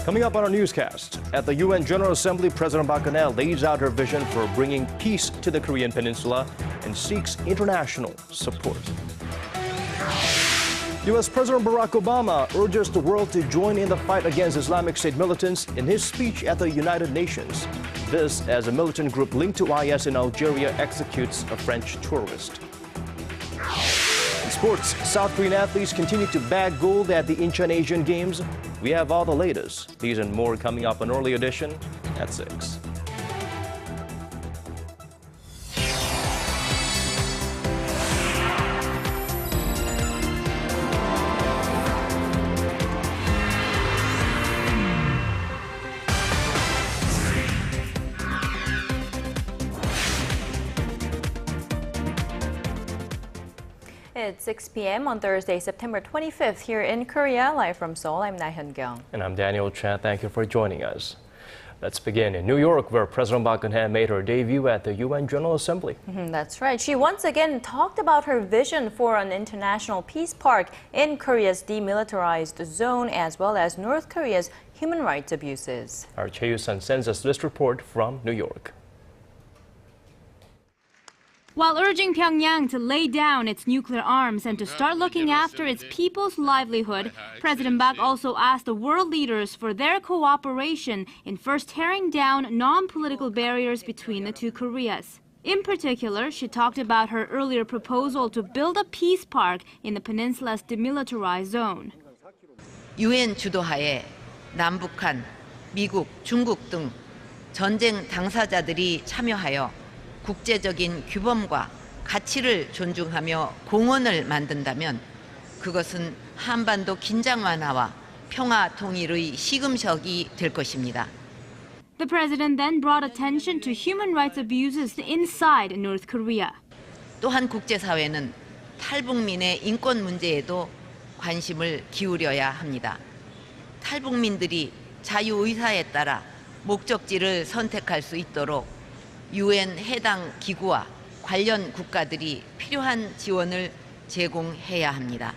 Coming up on our newscast, at the UN General Assembly, President Park Geun-hye lays out her vision for bringing peace to the Korean peninsula and seeks international support. U.S. President Barack Obama urges the world to join in the fight against Islamic State militants in his speech at the United Nations. This as a militant group linked to IS in Algeria executes a French tourist. In sports, South Korean athletes continue to bag gold at the Incheon Asian Games. We have all the latest. These and more coming up on Early Edition at 6. It's 6 p.m. on Thursday, September 25th here in Korea. Live from Seoul, I'm Laah Hyun-kyung. And I'm Daniel Choy. Thank you for joining us. Let's begin in New York, where President Park Geun-hye made her debut at the UN General Assembly. That's right. She once again talked about her vision for an international peace park in Korea's demilitarized zone, as well as North Korea's human rights abuses. Our Choi You-sun sends us this report from New York. While urging Pyongyang to lay down its nuclear arms and to start looking after its people's livelihood, President Park also asked the world leaders for their cooperation in first tearing down non-political barriers between the two Koreas. In particular, she talked about her earlier proposal to build a peace park in the peninsula's demilitarized zone. UN 주도하에 남북한, 미국, 중국 등 전쟁 당사자들이 참여하여 국제적인 규범과 가치를 존중하며 공원을 만든다면 그것은 한반도 긴장 완화와 평화 통일의 시금석이 될 것입니다. The president then brought attention to human rights abuses inside North Korea. 또한 국제사회는 탈북민의 인권 문제에도 관심을 기울여야 합니다. 탈북민들이 자유의사에 따라 목적지를 선택할 수 있도록 UN 해당 기구와 관련 국가들이 필요한 지원을 제공해야 합니다.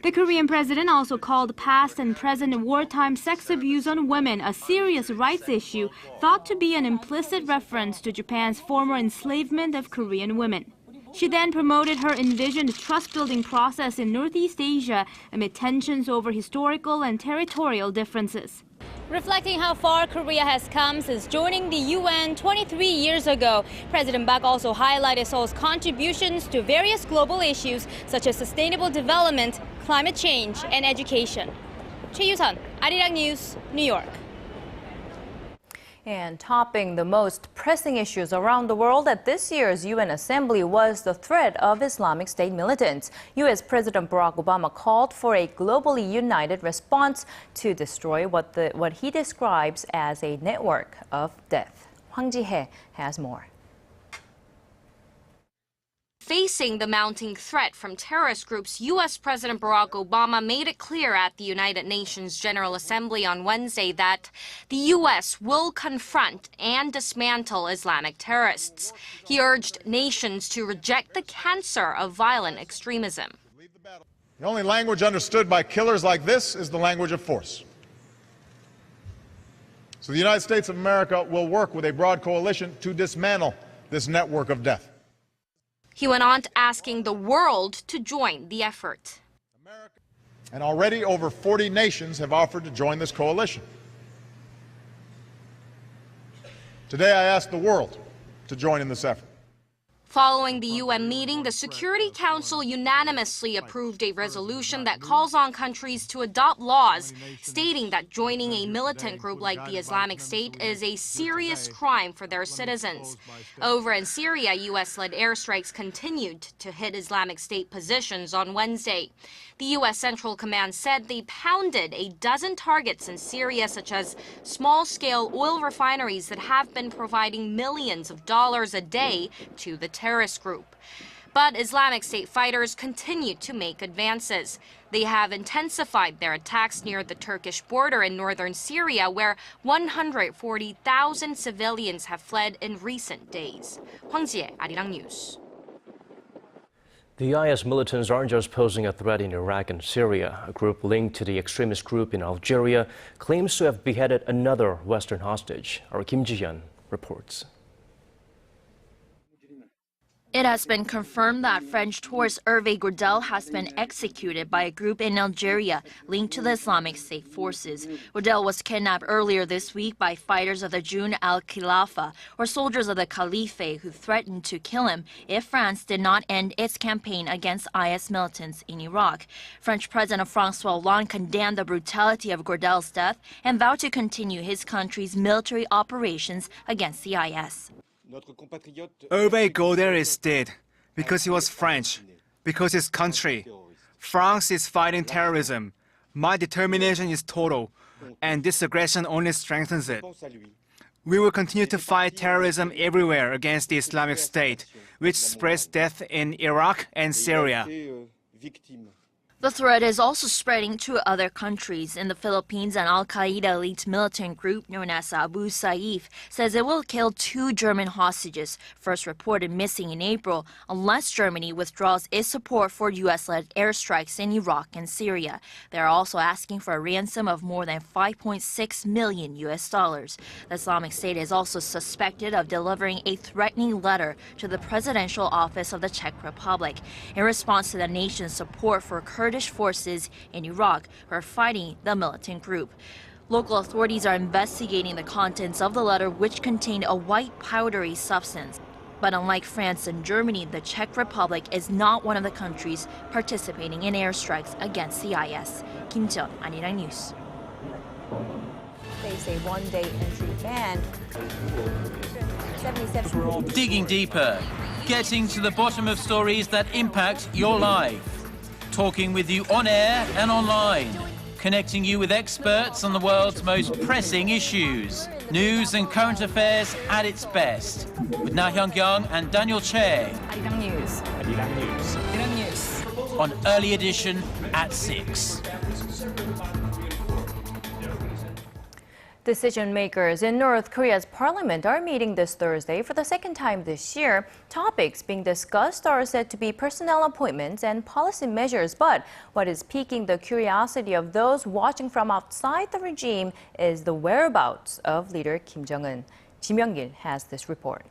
The Korean president also called past and present wartime sex abuse on women a serious rights issue thought to be an implicit reference to Japan's former enslavement of Korean women. She then promoted her envisioned trust-building process in Northeast Asia amid tensions over historical and territorial differences. Reflecting how far Korea has come since joining the UN 23 years ago, President Park also highlighted Seoul's contributions to various global issues such as sustainable development, climate change, and education. Choi You-sun, Arirang News, New York. And topping the most pressing issues around the world at this year's UN Assembly was the threat of Islamic State militants. U.S. President Barack Obama called for a globally united response to destroy what he describes as a network of death. Hwang Ji-hye has more. Facing the mounting threat from terrorist groups, U.S. President Barack Obama made it clear at the United Nations General Assembly on Wednesday that the U.S. will confront and dismantle Islamic terrorists. He urged nations to reject the cancer of violent extremism. The only language understood by killers like this is the language of force. So the United States of America will work with a broad coalition to dismantle this network of death. He went on to asking the world to join the effort. And already over 40 nations have offered to join this coalition. Today I ask the world to join in this effort. Following the UN meeting, the Security Council unanimously approved a resolution that calls on countries to adopt laws stating that joining a militant group like the Islamic State is a serious crime for their citizens. Over in Syria, U.S.-led airstrikes continued to hit Islamic State positions on Wednesday. The U.S. Central Command said they pounded a dozen targets in Syria, such as small-scale oil refineries that have been providing millions of dollars a day to the terrorist group. But Islamic State fighters continue to make advances. They have intensified their attacks near the Turkish border in northern Syria, where 140,000 civilians have fled in recent days. Hwang Ji-hye, Arirang News. The IS militants aren't just posing a threat in Iraq and Syria. A group linked to the extremist group in Algeria claims to have beheaded another Western hostage. Our Kim Ji-hyun reports. It has been confirmed that French tourist Hervé Gourdel has been executed by a group in Algeria linked to the Islamic State forces. Gourdel was kidnapped earlier this week by fighters of the Jun al-Khilafa, or soldiers of the Caliphate, who threatened to kill him if France did not end its campaign against IS militants in Iraq. French President François Hollande condemned the brutality of Gourdel's death and vowed to continue his country's military operations against the IS. Hervé Gourdel is dead because he was French, because his country. France is fighting terrorism. My determination is total, and this aggression only strengthens it. We will continue to fight terrorism everywhere against the Islamic State, which spreads death in Iraq and Syria. The threat is also spreading to other countries. In the Philippines, an al-Qaeda elite militant group known as Abu Saif says it will kill 2 German hostages, first reported missing in April, unless Germany withdraws its support for U.S.-led airstrikes in Iraq and Syria. They are also asking for a ransom of more than $5.6 million. The Islamic State is also suspected of delivering a threatening letter to the presidential office of the Czech Republic in response to the nation's support for Kurdish forces in Iraq who are fighting the militant group. Local authorities are investigating the contents of the letter, which contained a white powdery substance. But unlike France and Germany, the Czech Republic is not one of the countries participating in airstrikes against the IS. Kim Ji-hyun, Arirang News. Face a one-day entry ban. 77. Digging deeper, getting to the bottom of stories that impact your life. Talking with you on air and online, connecting you with experts on the world's most pressing issues. News and current affairs at its best. With Laah Hyun-kyung and Daniel Choy. Arirang News. Arirang News. Arirang News. On Early Edition at 6. Decision makers in North Korea's parliament are meeting this Thursday for the second time this year. Topics being discussed are said to be personnel appointments and policy measures, but what is piquing the curiosity of those watching from outside the regime is the whereabouts of leader Kim Jong-un. Ji Myung-gil has this report.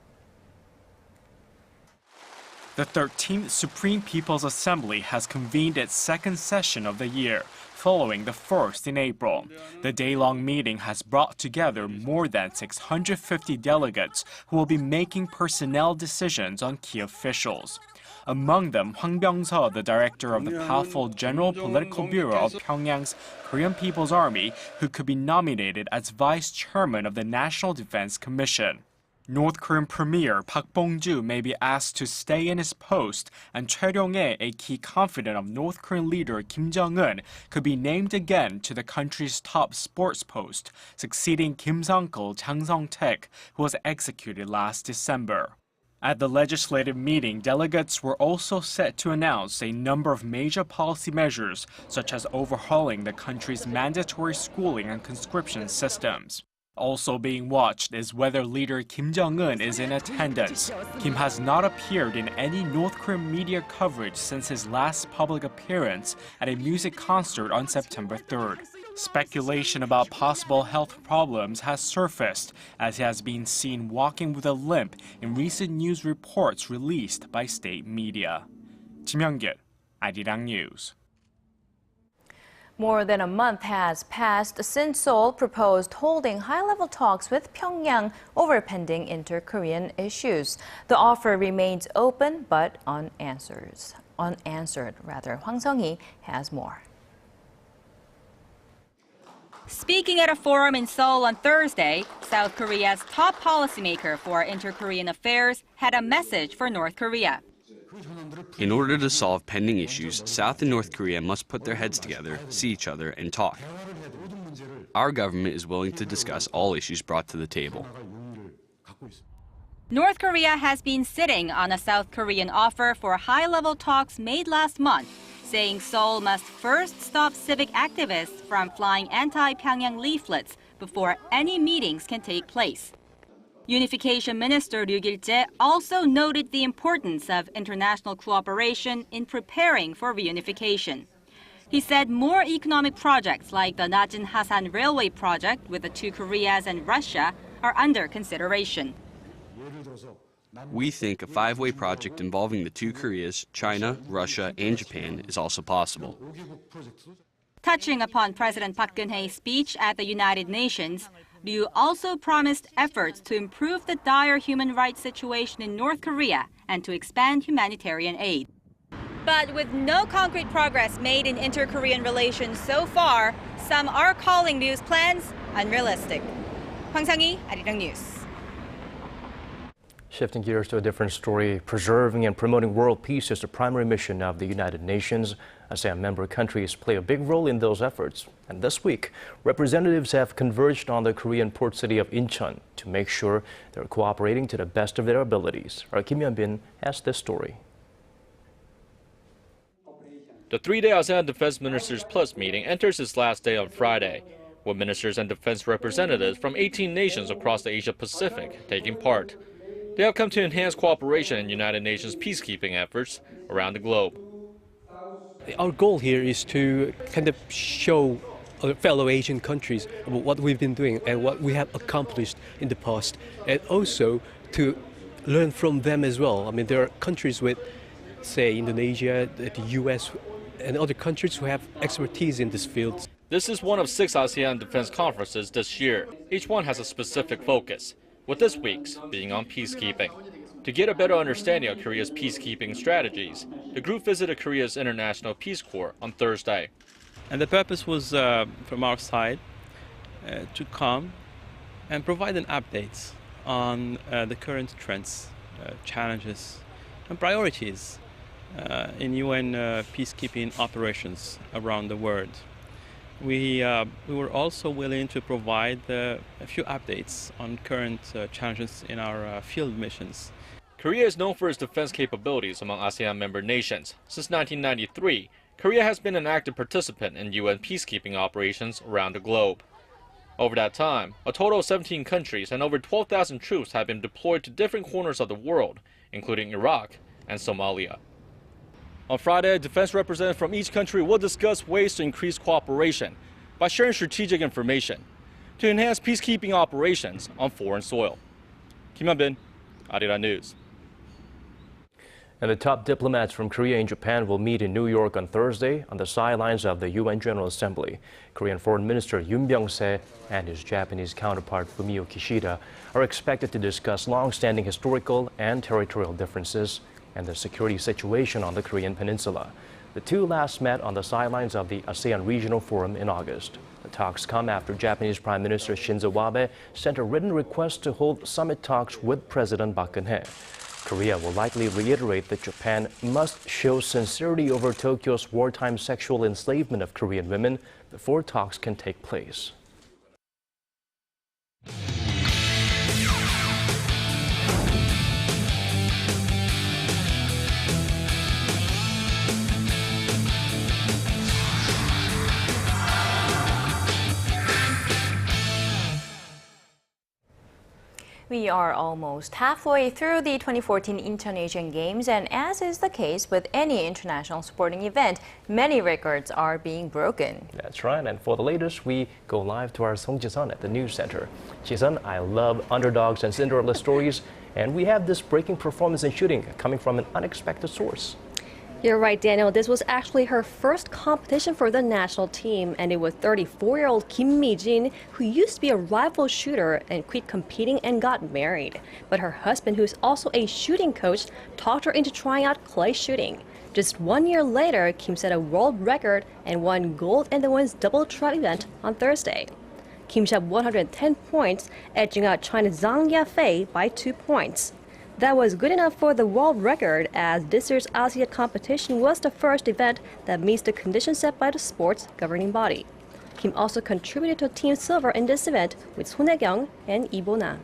The 13th Supreme People's Assembly has convened its second session of the year, following the first in April. The day-long meeting has brought together more than 650 delegates who will be making personnel decisions on key officials. Among them, Hwang Byung-seo, the director of the powerful General Political Bureau of Pyongyang's Korean People's Army, who could be nominated as vice chairman of the National Defense Commission. North Korean Premier Park Bong-ju may be asked to stay in his post, and Choi You-sun, a key confidant of North Korean leader Kim Jong-un, could be named again to the country's top sports post, succeeding Kim's uncle Jang Song-taek, who was executed last December. At the legislative meeting, delegates were also set to announce a number of major policy measures, such as overhauling the country's mandatory schooling and conscription systems. Also being watched is whether leader Kim Jong-un is in attendance. Kim has not appeared in any North Korean media coverage since his last public appearance at a music concert on September 3rd. Speculation about possible health problems has surfaced, as he has been seen walking with a limp in recent news reports released by state media. Ji Myung-gil, Arirang News. More than a month has passed since Seoul proposed holding high-level talks with Pyongyang over pending inter-Korean issues. The offer remains open but unanswered. Hwang Sung-hee has more. Speaking at a forum in Seoul on Thursday, South Korea's top policymaker for inter-Korean affairs had a message for North Korea. In order to solve pending issues, South and North Korea must put their heads together, see each other, and talk. Our government is willing to discuss all issues brought to the table. North Korea has been sitting on a South Korean offer for high-level talks made last month, saying Seoul must first stop civic activists from flying anti-Pyongyang leaflets before any meetings can take place. Unification Minister Ryu Gil-jae also noted the importance of international cooperation in preparing for reunification. He said more economic projects like the Najin-Hasan Railway project with the two Koreas and Russia are under consideration. We think a five-way project involving the two Koreas, China, Russia, and Japan is also possible. Touching upon President Park Geun-hye's speech at the United Nations, Ryu also promised efforts to improve the dire human rights situation in North Korea and to expand humanitarian aid. But with no concrete progress made in inter-Korean relations so far, some are calling Ryu's plans unrealistic. Hwang Sang-hee, Arirang News. Shifting gears to a different story, preserving and promoting world peace is the primary mission of the United Nations. ASEAN member countries play a big role in those efforts. And this week, representatives have converged on the Korean port city of Incheon to make sure they're cooperating to the best of their abilities. Our Kim Hyun-bin has this story. The three-day ASEAN Defense Ministers Plus meeting enters its last day on Friday, with ministers and defense representatives from 18 nations across the Asia-Pacific taking part. They have come to enhance cooperation in United Nations peacekeeping efforts around the globe. Our goal here is to kind of show other fellow Asian countries about what we've been doing and what we have accomplished in the past, and also to learn from them as well. I mean, there are countries with, say, Indonesia, the US, and other countries who have expertise in this field. This is one of 6 ASEAN defense conferences this year. Each one has a specific focus, with this week's being on peacekeeping. To get a better understanding of Korea's peacekeeping strategies, the group visited Korea's International Peace Corps on Thursday. And the purpose was, from our side, to come and provide an update on the current trends, challenges, and priorities in UN peacekeeping operations around the world. We were also willing to provide a few updates on current challenges in our field missions. Korea is known for its defense capabilities among ASEAN member nations. Since 1993, Korea has been an active participant in UN peacekeeping operations around the globe. Over that time, a total of 17 countries and over 12,000 troops have been deployed to different corners of the world, including Iraq and Somalia. On Friday, defense representatives from each country will discuss ways to increase cooperation by sharing strategic information to enhance peacekeeping operations on foreign soil. Kim Hyun-bin, Arirang News. And the top diplomats from Korea and Japan will meet in New York on Thursday on the sidelines of the UN General Assembly. Korean Foreign Minister Yoon Byung-se and his Japanese counterpart Fumio Kishida are expected to discuss long-standing historical and territorial differences and the security situation on the Korean peninsula. The two last met on the sidelines of the ASEAN Regional Forum in August. The talks come after Japanese Prime Minister Shinzo Abe sent a written request to hold summit talks with President Park Geun-hye. Korea will likely reiterate that Japan must show sincerity over Tokyo's wartime sexual enslavement of Korean women before talks can take place. We are almost halfway through the 2014 Incheon Asian Games, and as is the case with any international sporting event, many records are being broken. That's right, and for the latest, we go live to our Song Ji-sun at the news center. Ji-sun, I love underdogs and Cinderella stories, and we have this breaking performance in shooting coming from an unexpected source. You're right, Daniel. This was actually her first competition for the national team, and it was 34-year-old Kim Mi-jin, who used to be a rival shooter and quit competing and got married. But her husband, who's also a shooting coach, talked her into trying out clay shooting. Just 1 year later, Kim set a world record and won gold in the women's double trap event on Thursday. Kim shot 110 points, edging out China's Zhang Yafei by 2 points. That was good enough for the world record, as this year's ASEAN competition was the first event that meets the conditions set by the sport's governing body. Kim also contributed to Team Silver in this event with Son Hae-kyung and Lee Bo-na.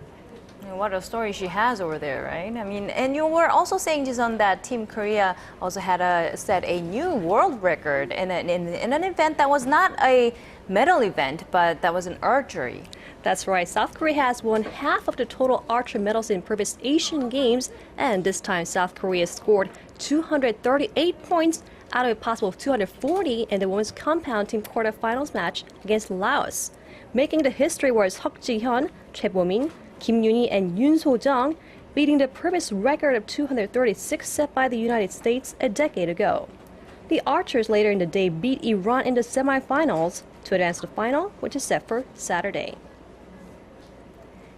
What a story she has over there, right? I mean, and you were also saying, Ji-sun, that Team Korea also had set a new world record in an event that was not a medal event, but that was an archery. That's right. South Korea has won half of the total archery medals in previous Asian Games, and this time South Korea scored 238 points out of a possible 240 in the women's compound team quarterfinals match against Laos. Making the history was Hak Ji-hyun, Choi Bo-min, Kim Yoon-hee, and Yoon So-jung, beating the previous record of 236 set by the United States a decade ago. The archers later in the day beat Iran in the semifinals to advance to the final, which is set for Saturday.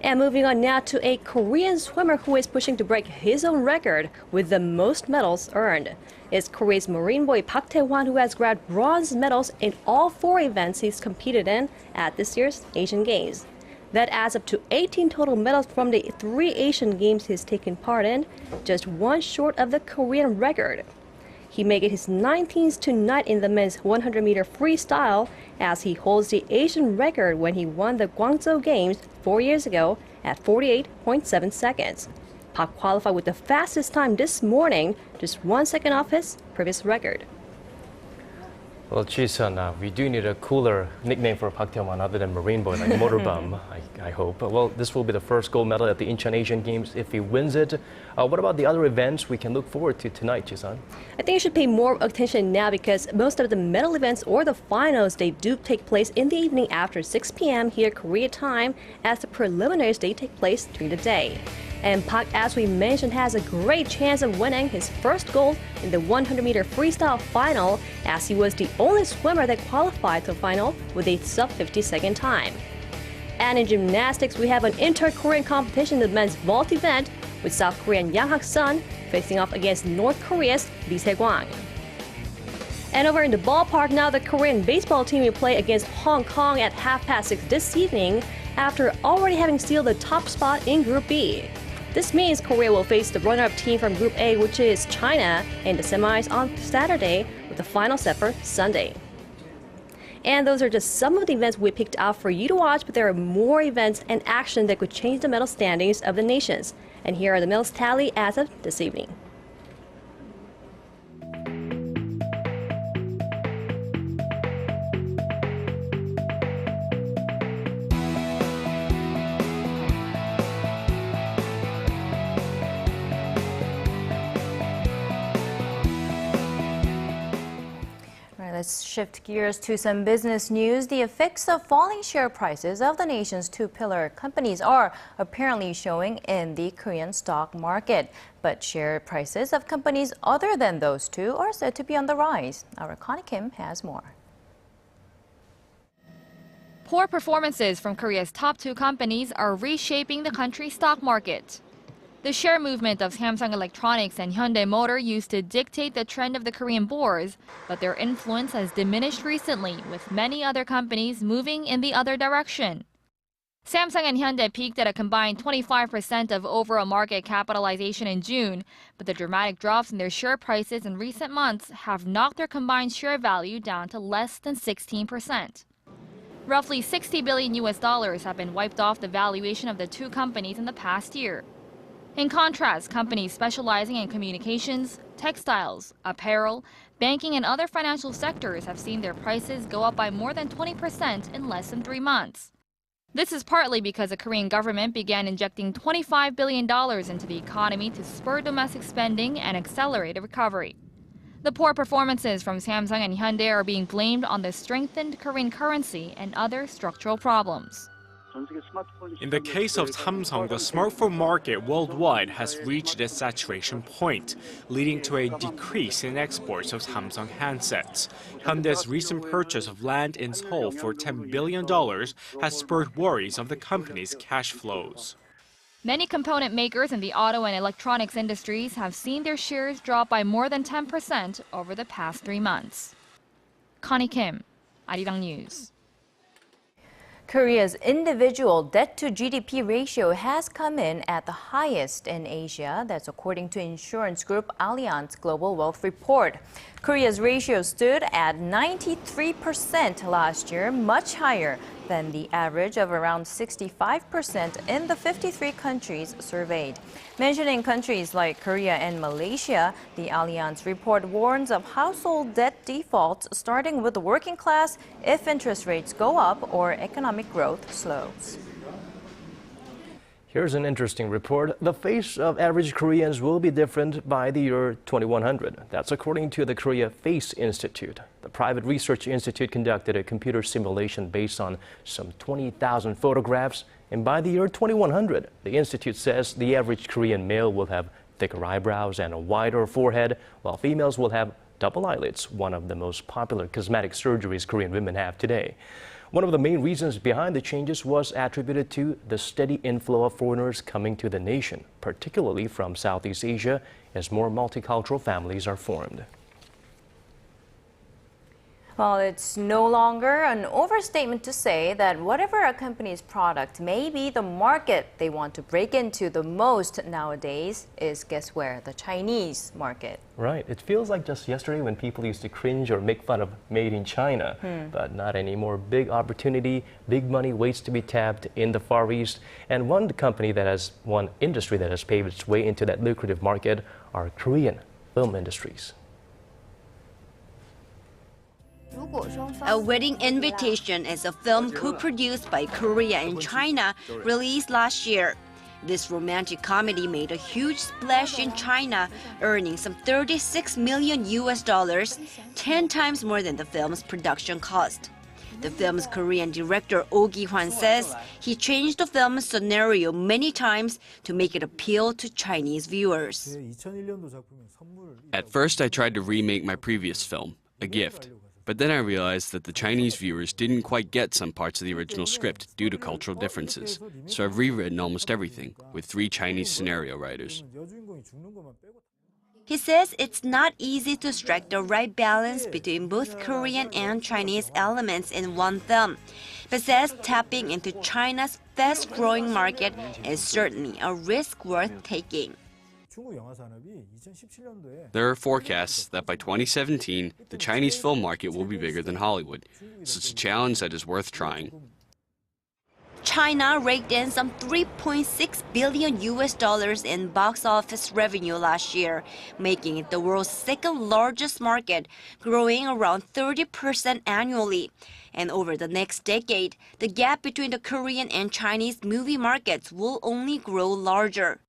And moving on now to a Korean swimmer who is pushing to break his own record with the most medals earned. It's Korea's Marine boy Park Tae-hwan, who has grabbed bronze medals in all 4 events he's competed in at this year's Asian Games. That adds up to 18 total medals from the 3 Asian Games he's taken part in, just 1 short of the Korean record. He made it his 19th tonight in the men's 100-meter freestyle as he holds the Asian record when he won the Guangzhou Games 4 years ago at 48.7 seconds. Park qualified with the fastest time this morning, just 1 second off his previous record. Well, Ji-sun, we do need a cooler nickname for Park Tae-hwan other than Marine Boy, like Motor Bum, I hope. Well, this will be the first gold medal at the Incheon Asian Games if he wins it. What about the other events we can look forward to tonight, Ji-sun? I think you should pay more attention now because most of the medal events or the finals, they do take place in the evening after 6 p.m. here Korea time, as the preliminaries, they take place during the day. And Park, as we mentioned, has a great chance of winning his first gold in the 100-meter freestyle final, as he was the only swimmer that qualified to the final with a sub-50-second time. And in gymnastics, we have an inter-Korean competition in the men's vault event, with South Korean Yang Hak-sun facing off against North Korea's Lee Se-kwang. And over in the ballpark now, the Korean baseball team will play against Hong Kong at 6:30 this evening, after already having sealed the top spot in Group B. This means Korea will face the runner-up team from Group A, which is China, in the semis on Saturday, with the final set for Sunday. And those are just some of the events we picked out for you to watch, but there are more events and action that could change the medal standings of the nations. And here are the medals tally as of this evening. Let's shift gears to some business news. The effects of falling share prices of the nation's 2 pillar companies are apparently showing in the Korean stock market. But share prices of companies other than those 2 are said to be on the rise. Our Connie Kim has more. Poor performances from Korea's top 2 companies are reshaping the country's stock market. The share movement of Samsung Electronics and Hyundai Motor used to dictate the trend of the Korean bourse, but their influence has diminished recently, with many other companies moving in the other direction. Samsung and Hyundai peaked at a combined 25% of overall market capitalization in June, but the dramatic drops in their share prices in recent months have knocked their combined share value down to less than 16%. Roughly $60 billion have been wiped off the valuation of the 2 companies in the past year. In contrast, companies specializing in communications, textiles, apparel, banking, and other financial sectors have seen their prices go up by more than 20% in less than 3 months. This is partly because the Korean government began injecting $25 billion into the economy to spur domestic spending and accelerate a recovery. The poor performances from Samsung and Hyundai are being blamed on the strengthened Korean currency and other structural problems. In the case of Samsung, the smartphone market worldwide has reached its saturation point, leading to a decrease in exports of Samsung handsets. Hyundai's recent purchase of land in Seoul for $10 billion has spurred worries of the company's cash flows. Many component makers in the auto and electronics industries have seen their shares drop by more than 10% over the past 3 months. Connie Kim, Arirang News. Korea's individual debt-to-GDP ratio has come in at the highest in Asia. That's according to insurance group Allianz Global Wealth Report. Korea's ratio stood at 93% last year, much higher than the average of around 65% in the 53 countries surveyed. Mentioning countries like Korea and Malaysia, the Allianz report warns of household debt defaults starting with the working class if interest rates go up or economic growth slows. Here's an interesting report. The face of average Koreans will be different by the year 2100. That's according to the Korea Face Institute. The private research institute conducted a computer simulation based on some 20,000 photographs. And by the year 2100, the institute says the average Korean male will have thicker eyebrows and a wider forehead, while females will have double eyelids, one of the most popular cosmetic surgeries Korean women have today. One of the main reasons behind the changes was attributed to the steady inflow of foreigners coming to the nation, particularly from Southeast Asia, as more multicultural families are formed. Well, it's no longer an overstatement to say that whatever a company's product may be, the market they want to break into the most nowadays is, guess where, the Chinese market. Right. It feels like just yesterday when people used to cringe or make fun of made in China, but not anymore. Big opportunity, big money waits to be tapped in the Far East. And one industry that has paved its way into that lucrative market are Korean film industries. A Wedding Invitation is a film co-produced by Korea and China, released last year. This romantic comedy made a huge splash in China, earning some $36 million, 10 times more than the film's production cost. The film's Korean director Oh Gi-hwan says he changed the film's scenario many times to make it appeal to Chinese viewers. At first, I tried to remake my previous film, A Gift. But then I realized that the Chinese viewers didn't quite get some parts of the original script due to cultural differences. So I've rewritten almost everything with 3 Chinese scenario writers. He says it's not easy to strike the right balance between both Korean and Chinese elements in one film, but says tapping into China's fast-growing market is certainly a risk worth taking. There are forecasts that by 2017, the Chinese film market will be bigger than Hollywood, so it's a challenge that is worth trying. China raked in some $3.6 billion in box office revenue last year, making it the world's second largest market, growing around 30% annually. And over the next decade, the gap between the Korean and Chinese movie markets will only grow larger.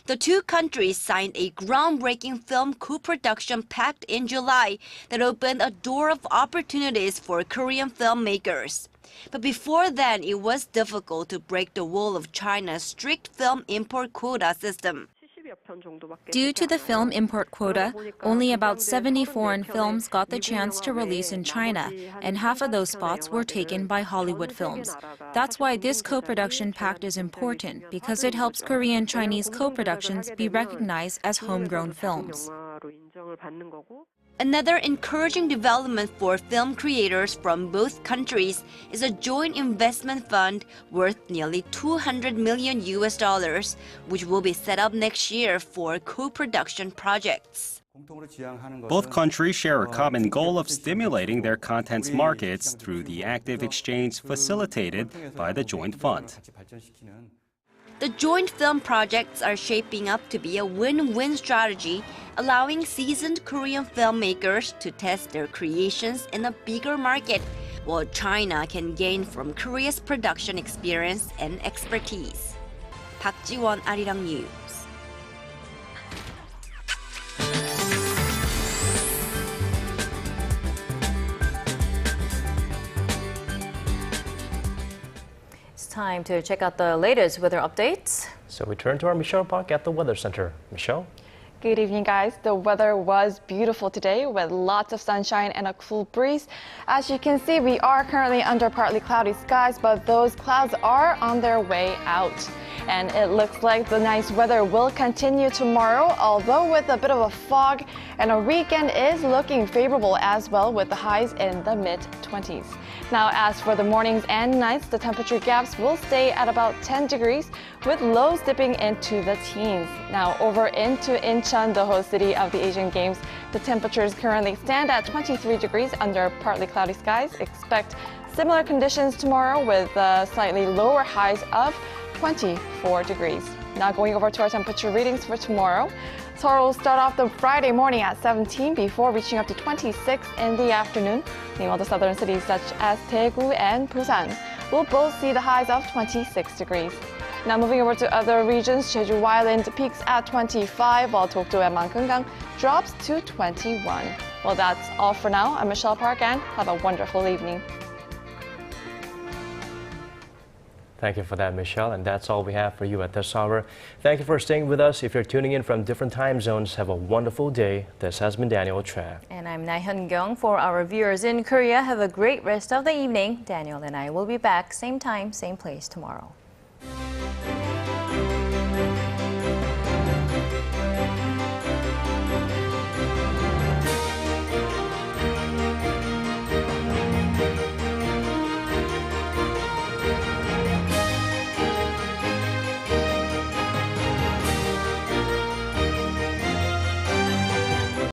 The two countries signed a groundbreaking film co-production pact in July that opened a door of opportunities for Korean filmmakers. But before then, it was difficult to break the wall of China's strict film import quota system. Due to the film import quota, only about 70 foreign films got the chance to release in China, and half of those spots were taken by Hollywood films. That's why this co-production pact is important, because it helps Korean Chinese co-productions be recognized as homegrown films. Another encouraging development for film creators from both countries is a joint investment fund worth nearly $200 million, which will be set up next year for co-production projects. Both countries share a common goal of stimulating their content's markets through the active exchange facilitated by the joint fund. The joint film projects are shaping up to be a win-win strategy, allowing seasoned Korean filmmakers to test their creations in a bigger market, while China can gain from Korea's production experience and expertise. Park Ji-won, Arirang News. Time to check out the latest weather updates. So we turn to our Michelle Park at the Weather Center. Michelle? Good evening, guys. The weather was beautiful today with lots of sunshine and a cool breeze. As you can see, we are currently under partly cloudy skies, but those clouds are on their way out. And it looks like the nice weather will continue tomorrow, although with a bit of a fog, and our weekend is looking favorable as well with the highs in the mid-20s. Now, as for the mornings and nights, the temperature gaps will stay at about 10 degrees with lows dipping into the teens. Now, over into Incheon, the host city of the Asian Games, the temperatures currently stand at 23 degrees under partly cloudy skies. Expect similar conditions tomorrow with slightly lower highs of 24 degrees. Now going over to our temperature readings for tomorrow. Seoul will start off the Friday morning at 17 before reaching up to 26 in the afternoon. Meanwhile, the southern cities such as Daegu and Busan will both see the highs of 26 degrees. Now moving over to other regions, Jeju Island peaks at 25 while Dokdo and Mangungang drops to 21. Well, that's all for now. I'm Michelle Park and have a wonderful evening. Thank you for that, Michelle. And that's all we have for you at this hour. Thank you for staying with us. If you're tuning in from different time zones, have a wonderful day. This has been Daniel Choy. And I'm Laah Hyun-kyung. For our viewers in Korea, have a great rest of the evening. Daniel and I will be back same time, same place tomorrow.